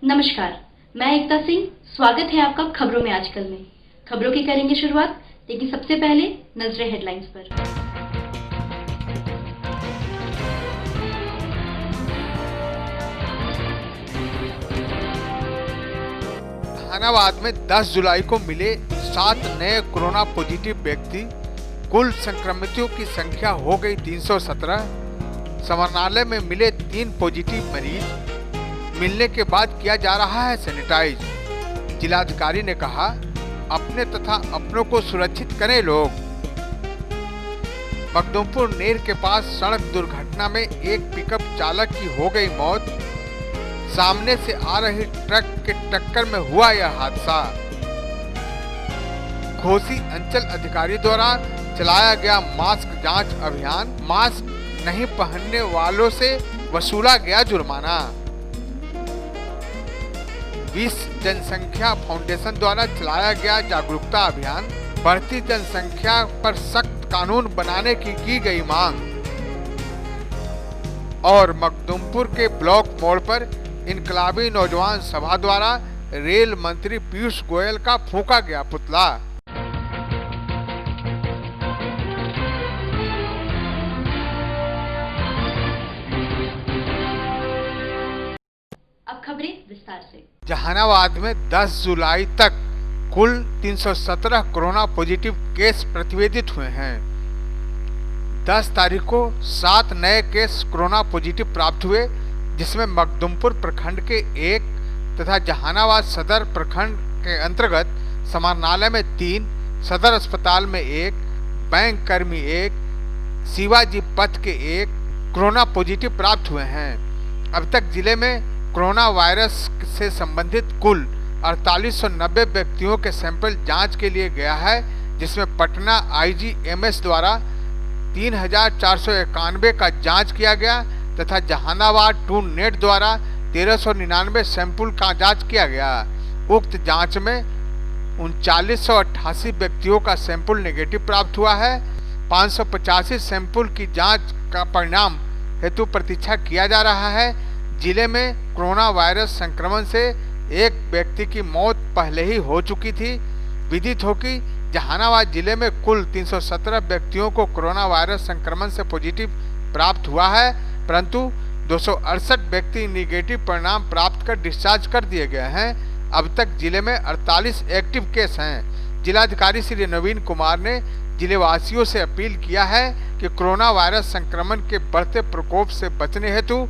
नमस्कार, मैं एकता सिंह। स्वागत है आपका खबरों में आजकल में। खबरों की करेंगे शुरुआत, लेकिन सबसे पहले नजरें हेडलाइंस पर। जहानाबाद में 10 जुलाई को मिले 7 नए कोरोना पॉजिटिव व्यक्ति, कुल संक्रमितों की संख्या हो गई 317। समाहरणालय में मिले 3 पॉजिटिव मरीज, मिलने के बाद किया जा रहा है सैनिटाइज। जिलाधिकारी ने कहा, अपने तथा अपनों को सुरक्षित करें लोग। मखदूमपुर नेर के पास सड़क दुर्घटना में एक पिकअप चालक की हो गई मौत। सामने से आ रही ट्रक के टक्कर में हुआ यह हादसा। घोसी अंचल अधिकारी द्वारा चलाया गया मास्क जांच अभियान, मास्क नहीं पहनने वालों से वसूला गया जुर्माना। विश्व जनसंख्या फाउंडेशन द्वारा चलाया गया जागरूकता अभियान, बढ़ती जनसंख्या पर सख्त कानून बनाने की गई मांग। और मखदूमपुर के ब्लॉक मोड़ पर इनकलाबी नौजवान सभा द्वारा रेल मंत्री पीयूष गोयल का फूंका गया पुतला। अब खबरें विस्तार से। जहानाबाद में 10 जुलाई तक कुल 317 कोरोना पॉजिटिव केस प्रतिवेदित हुए हैं। 10 तारीख को 7 नए केस कोरोना पॉजिटिव प्राप्त हुए, जिसमें मखदूमपुर प्रखंड के 1 तथा जहानाबाद सदर प्रखंड के अंतर्गत समाहरणालय में 3, सदर अस्पताल में 1, बैंक कर्मी 1, शिवाजी पथ के 1 कोरोना पॉजिटिव प्राप्त हुए हैं। अब तक जिले में कोरोना वायरस से संबंधित कुल 4890 व्यक्तियों के सैंपल जांच के लिए गया है, जिसमें पटना IGMS द्वारा 3491 का जांच किया गया तथा जहानाबाद टू नेट द्वारा 1399 सैंपल का जांच किया गया। उक्त जांच में 3988 व्यक्तियों का सैंपल नेगेटिव प्राप्त हुआ है। 585 सैंपल की जांच का परिणाम हेतु प्रतीक्षा किया जा रहा है। जिले में कोरोना वायरस संक्रमण से एक व्यक्ति की मौत पहले ही हो चुकी थी। विदित हो कि जहानाबाद जिले में कुल 317 व्यक्तियों को कोरोना वायरस संक्रमण से पॉजिटिव प्राप्त हुआ है, परंतु 268 व्यक्ति निगेटिव परिणाम प्राप्त कर डिस्चार्ज कर दिए गए हैं। अब तक जिले में 48 एक्टिव केस हैं। जिलाधिकारी श्री नवीन कुमार ने जिलेवासियों से अपील किया है कि कोरोना वायरस संक्रमण के बढ़ते प्रकोप से बचने हेतु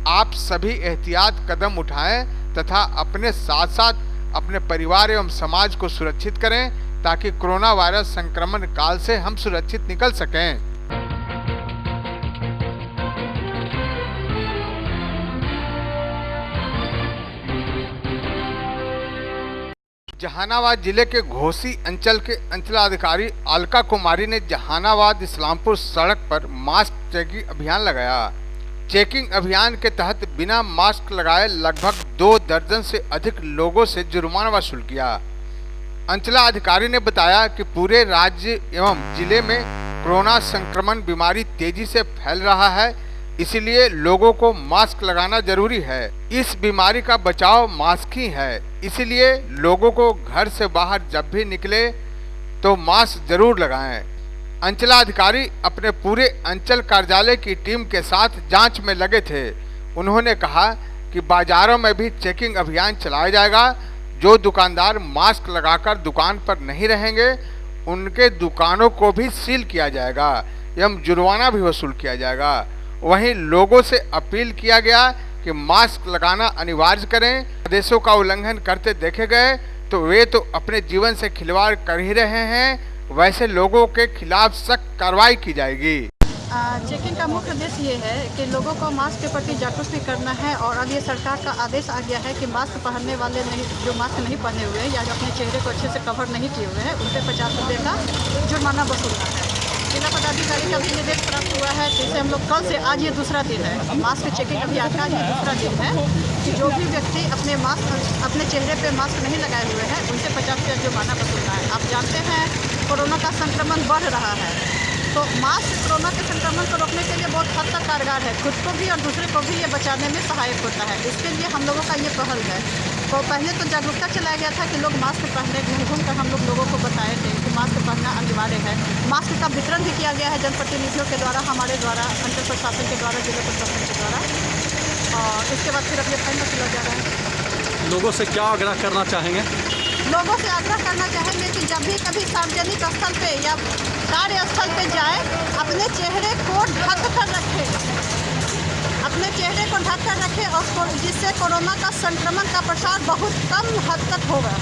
आप सभी एहतियात कदम उठाएं तथा अपने साथ साथ अपने परिवार एवं समाज को सुरक्षित करें, ताकि कोरोना वायरस संक्रमण काल से हम सुरक्षित निकल सकें। जहानाबाद जिले के घोसी अंचल के अंचलाधिकारी अलका कुमारी ने जहानाबाद इस्लामपुर सड़क पर मास्क चेकिंग अभियान लगाया। चेकिंग अभियान के तहत बिना मास्क लगाए लगभग 2 दर्जन से अधिक लोगों से जुर्माना वसूल किया। अंचलाधिकारी ने बताया कि पूरे राज्य एवं जिले में कोरोना संक्रमण बीमारी तेजी से फैल रहा है, इसलिए लोगों को मास्क लगाना जरूरी है। इस बीमारी का बचाव मास्क ही है, इसलिए लोगों को घर से बाहर जब भी निकले तो मास्क जरूर लगाएं। अंचलाधिकारी अपने पूरे अंचल कार्यालय की टीम के साथ जांच में लगे थे। उन्होंने कहा कि बाजारों में भी चेकिंग अभियान चलाया जाएगा। जो दुकानदार मास्क लगाकर दुकान पर नहीं रहेंगे, उनके दुकानों को भी सील किया जाएगा एवं जुर्माना भी वसूल किया जाएगा। वहीं लोगों से अपील किया गया कि मास्क लगाना अनिवार्य करें। आदेशों का उल्लंघन करते देखे गए तो वे तो अपने जीवन से खिलवाड़ कर ही रहे हैं, वैसे लोगों के खिलाफ सख्त कार्रवाई की जाएगी। चेकिंग का मुख्य उद्देश्य ये है कि लोगों को मास्क के प्रति जागरूक भी करना है, और अब ये सरकार का आदेश आ गया है कि मास्क पहनने वाले नहीं, जो मास्क नहीं पहने हुए हैं या जो अपने चेहरे को अच्छे से कवर नहीं किए हुए हैं, उन पर 50 रुपये का जुर्माना वसूलना है। जिला पदाधिकारी का भी निर्देश प्राप्त हुआ है। जैसे हम लोग कल से आज ये दूसरा दिन है मास्क चेकिंग अभियान का, ये दूसरा दिन है कि जो भी व्यक्ति अपने चेहरे पे मास्क नहीं लगाए हुए हैं, उनसे 50 रुपये जुर्माना वसूलना है। आप जानते हैं कोरोना का संक्रमण बढ़ रहा है, तो मास्क कोरोना के संक्रमण को रोकने के लिए बहुत हद तक कारगर है, खुद को भी और दूसरे को भी ये बचाने में सहायक होता है। इसके लिए हम लोगों का ये पहल है। तो पहले तो जागरूकता चलाया गया था कि लोग मास्क पहने, घूम कर हम लोगों को बताए थे कि मास्क पहनना अनिवार्य है। मास्क का वितरण भी किया गया है जनप्रतिनिधियों के द्वारा, हमारे द्वारा, अंचल प्रशासन के द्वारा, जिला प्रशासन के द्वारा। और इसके बाद फिर अब ये फाइनल किया जा रहा है। लोगों से क्या आग्रह करना चाहेंगे? लोगों से आग्रह करना चाहेंगे कि जब भी कभी सार्वजनिक स्थल पे या कार्यस्थल पे जाए, अपने चेहरे को ढक कर रखें, अपने चेहरे को ढक कर रखें, और जिससे कोरोना का संक्रमण का प्रसार बहुत कम हद तक होगा।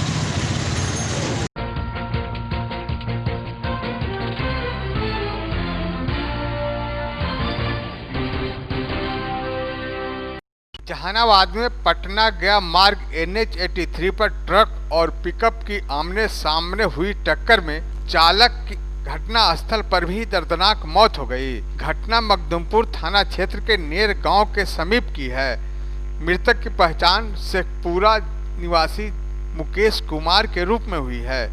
जहानाबाद में पटना गया मार्ग NH-83 पर ट्रक और पिकअप की आमने सामने हुई टक्कर में चालक की घटना स्थल पर भी दर्दनाक मौत हो गई। घटना मखदुमपुर थाना क्षेत्र के नेर गांव के समीप की है। मृतक की पहचान शेखपुरा निवासी मुकेश कुमार के रूप में हुई है।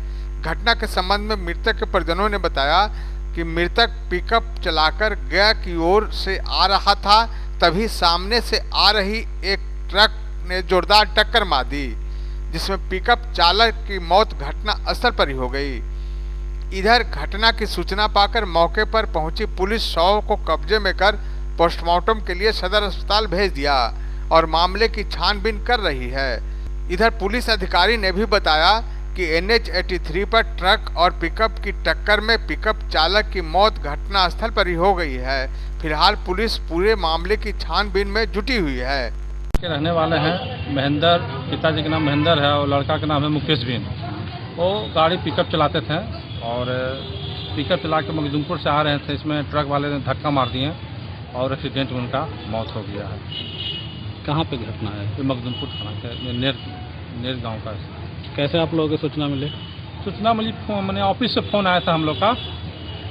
घटना के संबंध में मृतक के परिजनों ने बताया कि मृतक पिकअप चलाकर गया की ओर से आ रहा था, तभी सामने से आ रही एक ट्रक ने जोरदार टक्कर मार दी, जिसमें पिकअप चालक की मौत घटना स्थल पर ही हो गई। इधर घटना की सूचना पाकर मौके पर पहुंची पुलिस शव को कब्जे में कर पोस्टमार्टम के लिए सदर अस्पताल भेज दिया और मामले की छानबीन कर रही है। इधर पुलिस अधिकारी ने भी बताया कि NH-83 पर ट्रक और पिकअप की टक्कर में पिकअप चालक की मौत घटना स्थल पर ही हो गई है। फिलहाल पुलिस पूरे मामले की छानबीन में जुटी हुई है। के रहने वाले हैं महेंद्र, पिताजी का नाम महेंद्र है और लड़का का नाम है मुकेश बिन। वो गाड़ी पिकअप चलाते थे और पिकअप चला के मखदुमपुर से आ रहे थे। इसमें ट्रक वाले ने धक्का मार दिए और एक्सीडेंट में उनका मौत हो गया है। कहाँ पे घटना है? ये मखदुमपुर थाना के नेर गाँव का। कैसे आप लोगों को सूचना मिली? सूचना मिली, मैंने ऑफिस से फ़ोन आया था हम लोग का,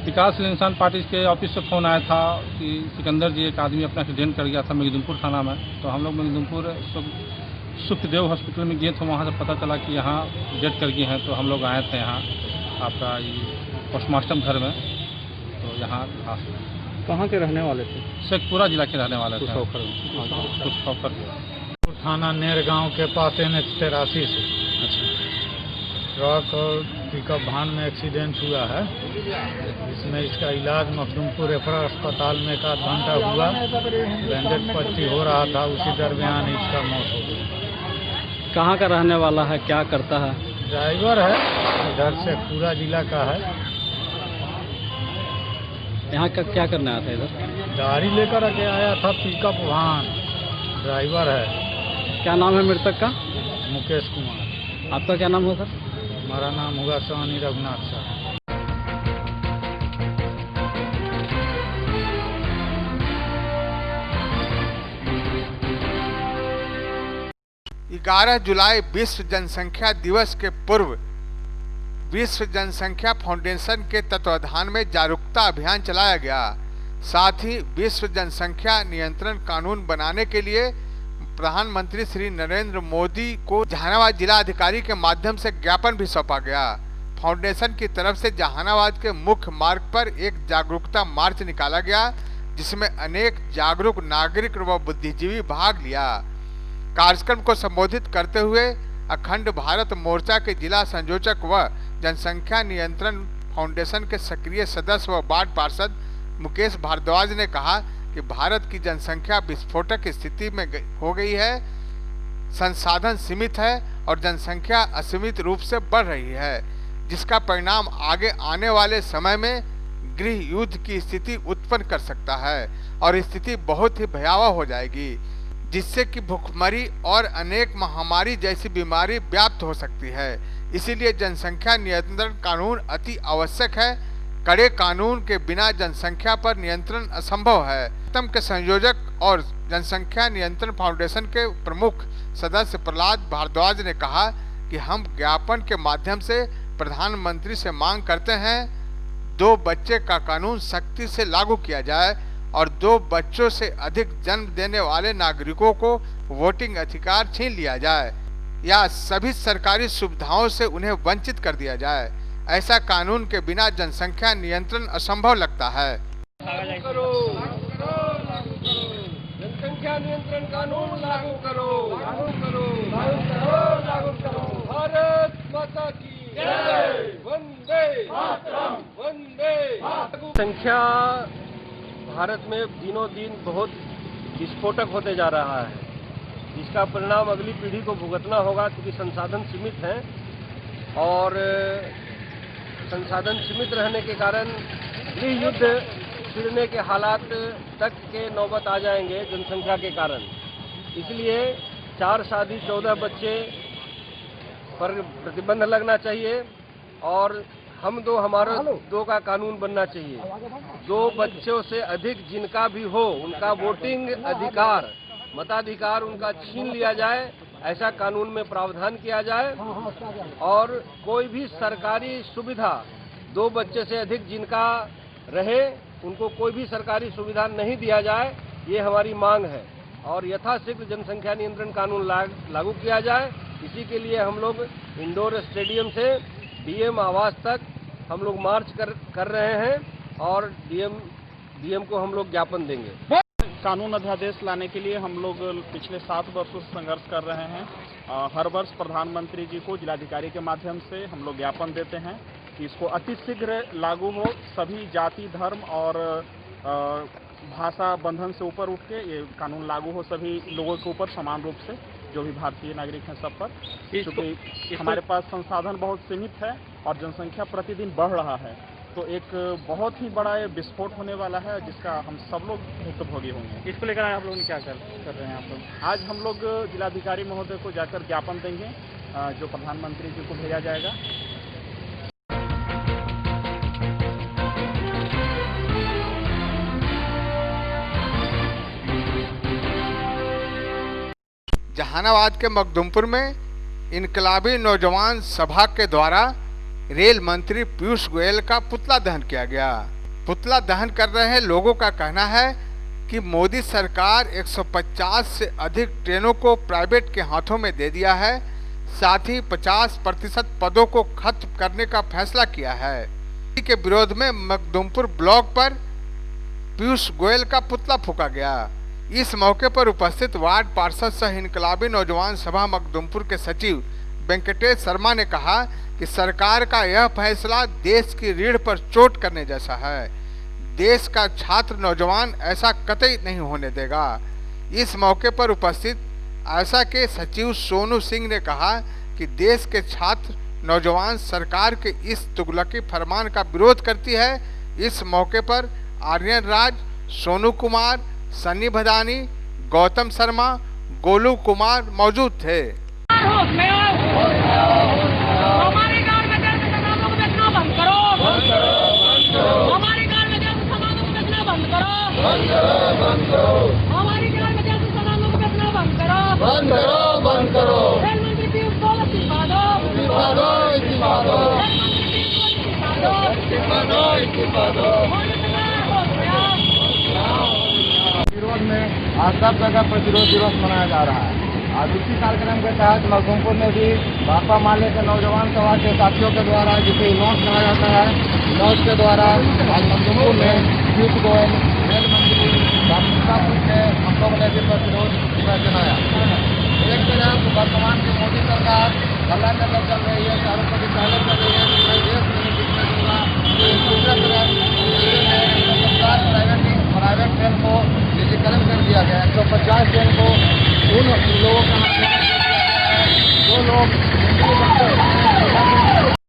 विकासशील इंसान पार्टी के ऑफिस से फ़ोन आया था कि सिकंदर जी एक आदमी अपना एक्सीडेंट कर गया था मखदुमपुर थाना में। तो हम लोग मखदुमपुर सुखदेव हॉस्पिटल में गए थे। वहाँ से पता चला कि यहाँ डेथ कर गई हैं। तो हम लोग आए थे यहाँ आपका पोस्टमार्टम घर में। तो यहाँ कहाँ के रहने वाले थे? शेखपुरा जिला के रहने वाले थे। थाना नेर गांव के पास NH-83 से ट्रक और पिकअप वाहन में एक्सीडेंट हुआ है। इसमें इसका इलाज मखदुमपुर रेफरल अस्पताल में 1 आध घंटा हुआ, बैंडेज पट्टी हो रहा था, उसी दरमियान इसका मौत हो गई। कहाँ का रहने वाला है, क्या करता है? ड्राइवर है, इधर से पूरा जिला का है। यहाँ का क्या करने आया था? इधर गाड़ी लेकर के आया था, पिकअप वाहन, ड्राइवर है। क्या नाम है मृतक का? मुकेश कुमार। आपका क्या नाम होगा? हमारा नाम होगा सोनी रघुनाथ साहब। 11 जुलाई विश्व जनसंख्या दिवस के पूर्व विश्व जनसंख्या फाउंडेशन के तत्वाधान में जागरूकता अभियान चलाया गया। साथ ही विश्व जनसंख्या नियंत्रण कानून बनाने के लिए प्रधानमंत्री श्री नरेंद्र मोदी को जहानाबाद जिला अधिकारी के माध्यम से ज्ञापन भी सौंपा गया। फाउंडेशन की तरफ से जहानाबाद के मुख्य मार्ग पर एक जागरूकता मार्च निकाला गया, जिसमें अनेक जागरूक नागरिक व बुद्धिजीवी भाग लिया। कार्यक्रम को संबोधित करते हुए अखंड भारत मोर्चा के जिला संयोजक व जनसंख्या नियंत्रण फाउंडेशन के सक्रिय सदस्य व वार्ड पार्षद मुकेश भारद्वाज ने कहा कि भारत की जनसंख्या विस्फोटक स्थिति में हो गई है, संसाधन सीमित है और जनसंख्या असीमित रूप से बढ़ रही है, जिसका परिणाम आगे आने वाले समय में गृह युद्ध की स्थिति उत्पन्न कर सकता है और स्थिति बहुत ही भयावह हो जाएगी, जिससे कि भूखमरी और अनेक महामारी जैसी बीमारी व्याप्त हो सकती है। इसीलिए जनसंख्या नियंत्रण कानून अति आवश्यक है। कड़े कानून के बिना जनसंख्या पर नियंत्रण असंभव है। कार्यक्रम के संयोजक और जनसंख्या नियंत्रण फाउंडेशन के प्रमुख सदस्य प्रहलाद भारद्वाज ने कहा कि हम ज्ञापन के माध्यम से प्रधानमंत्री से मांग करते हैं 2 बच्चे का कानून सख्ती से लागू किया जाए और 2 बच्चों से अधिक जन्म देने वाले नागरिकों को वोटिंग अधिकार छीन लिया जाए या सभी सरकारी सुविधाओं से उन्हें वंचित कर दिया जाए। ऐसा कानून के बिना जनसंख्या नियंत्रण असंभव लगता है। जनसंख्या नियंत्रण कानून लागू करो, लागू करो, लागू करो। भारत माता की जय, वंदे मातरम, वंदे मातरम। संख्या भारत में दिनों दिन बहुत विस्फोटक होते जा रहा है, जिसका परिणाम अगली पीढ़ी को भुगतना होगा, क्योंकि संसाधन सीमित हैं और संसाधन सीमित रहने के कारण गृह युद्ध छिड़ने के हालात तक के नौबत आ जाएंगे जनसंख्या के कारण। इसलिए 4 शादी 14 बच्चे पर प्रतिबंध लगना चाहिए और हमारा दो का कानून बनना चाहिए। 2 बच्चों से अधिक जिनका भी हो, उनका वोटिंग अधिकार, मताधिकार उनका छीन लिया जाए, ऐसा कानून में प्रावधान किया जाए। और कोई भी सरकारी सुविधा 2 बच्चे से अधिक जिनका रहे, उनको कोई भी सरकारी सुविधा नहीं दिया जाए, ये हमारी मांग है। और यथाशीघ्र जनसंख्या नियंत्रण कानून लागू किया जाए। इसी के लिए हम लोग इंडोर स्टेडियम से डीएम आवास तक हम लोग मार्च कर रहे हैं और डीएम को हम लोग ज्ञापन देंगे। कानून अध्यादेश लाने के लिए हम लोग पिछले 7 वर्षों से संघर्ष कर रहे हैं। हर वर्ष प्रधानमंत्री जी को जिलाधिकारी के माध्यम से हम लोग ज्ञापन देते हैं कि इसको अतिशीघ्र लागू हो। सभी जाति, धर्म और भाषा बंधन से ऊपर उठ के ये कानून लागू हो सभी लोगों के ऊपर समान रूप से, जो भी भारतीय नागरिक हैं सब पर। क्योंकि हमारे पास संसाधन बहुत सीमित है और जनसंख्या प्रतिदिन बढ़ रहा है, तो एक बहुत ही बड़ा ये विस्फोट होने वाला है, जिसका हम सब लोग भुक्तभोगी होंगे। इसको लेकर आप लोग क्या कर रहे हैं आप लोग? आज हम लोग जिलाधिकारी महोदय को जाकर ज्ञापन देंगे, जो प्रधानमंत्री जी को भेजा जाएगा। जहानाबाद के मखदुमपुर में इनकलाबी नौजवान सभा के द्वारा रेल मंत्री पीयूष गोयल का पुतला दहन किया गया। पुतला दहन कर रहे लोगों का कहना है कि मोदी सरकार 150 से अधिक ट्रेनों को प्राइवेट के हाथों में दे दिया है, साथ ही 50% पदों को खत्म करने का फैसला किया है। इसी के विरोध में मखदुमपुर ब्लॉक पर पीयूष गोयल का पुतला फूंका गया। इस मौके पर उपस्थित वार्ड पार्षद सह इनकलाबी नौजवान सभा मखदुमपुर के सचिव वेंकटेश शर्मा ने कहा कि सरकार का यह फैसला देश की रीढ़ पर चोट करने जैसा है। देश का छात्र नौजवान ऐसा कतई नहीं होने देगा। इस मौके पर उपस्थित आशा के सचिव सोनू सिंह ने कहा कि देश के छात्र नौजवान सरकार के इस तुगलकी फरमान का विरोध करती है। इस मौके पर आर्यन राज, सोनू कुमार, सन्नी भदानी, गौतम शर्मा, गोलू कुमार मौजूद थे। हमारे गांव में जैसे सामानों को बेचना बंद करो, हमारे गांव में जैसे सामानों को बेचना बंद करो, हमारे गांव में जैसे सामानों को बेचना बंद करो। रेल मंत्री पीयूष गोयल इस्तीफा दो, विरोध में आज सब जगह प्रतिरोध दिवस मनाया जा रहा है। आज उसी कार्यक्रम के तहत मखदुमपुर में भी भाकपा माले के नौजवान सभा के साथियों के द्वारा, जिसे इनॉस कहा जाता है, इनॉस के द्वारा आज मखदुमपुर में पीयूष गोयल रेल मंत्री बाबू के मुकाबले के प्रतिरोध जनाया। एक तरफ वर्तमान की मोदी सरकार हल्ला करके चल रही है, चारों पर पहले कर रही है, पूरे देश में दिखने दूंगा। दूसरा तरफ प्राइवेट ट्रेन को निजीकरण कर दिया गया। 150 ट्रेन को उन लोगों का